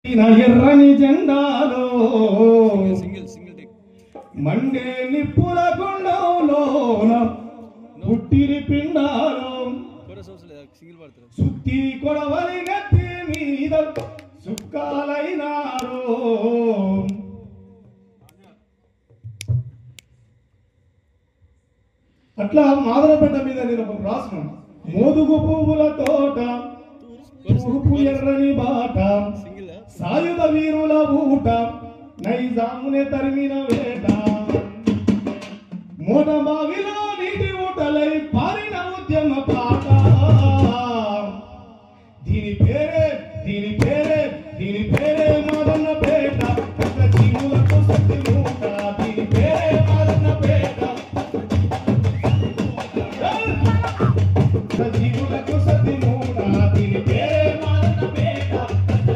ఎర్రని జెండాలో మండే నిప్పుల గుండంలోన పుట్టిరి పిండాలో సుత్తి కొడవలి నెత్తి మీద సుక్కాలైనారో అట్లా మాదరపడ్డ మీద నేను ఒక రాసిన మోదుగు పువ్వుల తోట తూర్పు ఎర్రని బాట సాయుధ వీరుల ఊట నైజామునే తరిమిన వేట మోట బావిలో నీటి ఊటలై పారిన ఉద్యమ పాట దీని పేరే మాదన్న పేట జీవులకు శక్తి మూట దీని పేరే మాదన్న పేట జీవులకు శక్తి మూట దీని పేరే మాదన్న పేట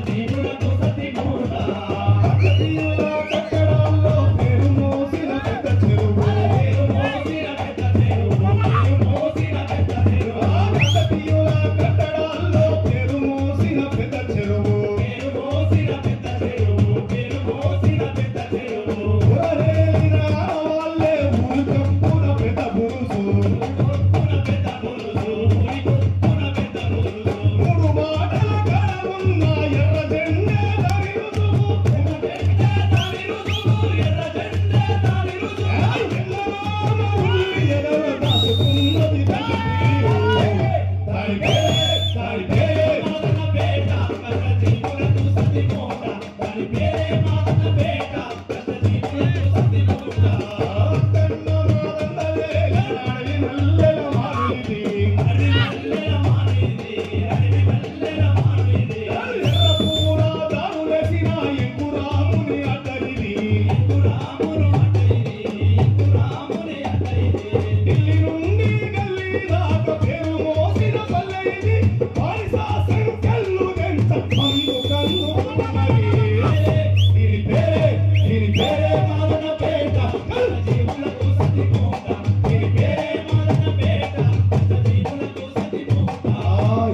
జీవులకు శక్తి మూట కట్టడాల్లో పేరు మోసిన పెద్ద చెరువు కట్టడాల్లో పేరు మోసిన పెద్ద చెరువు వాళ్ళే ఊరు కప్పున పెద్ద బురుసు మూడు మాటల కడవున్న ఎర్ర జెండా దాని రుజువు ఎదర దాచుకున్నది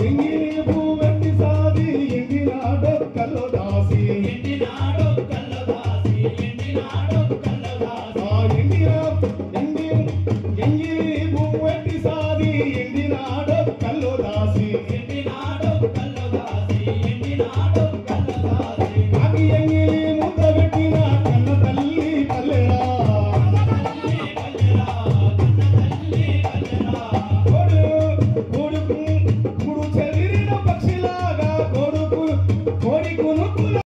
ఎంగిలి పువ్వెత్తి సాది ఎంగినాడొక్కల్లో దాసి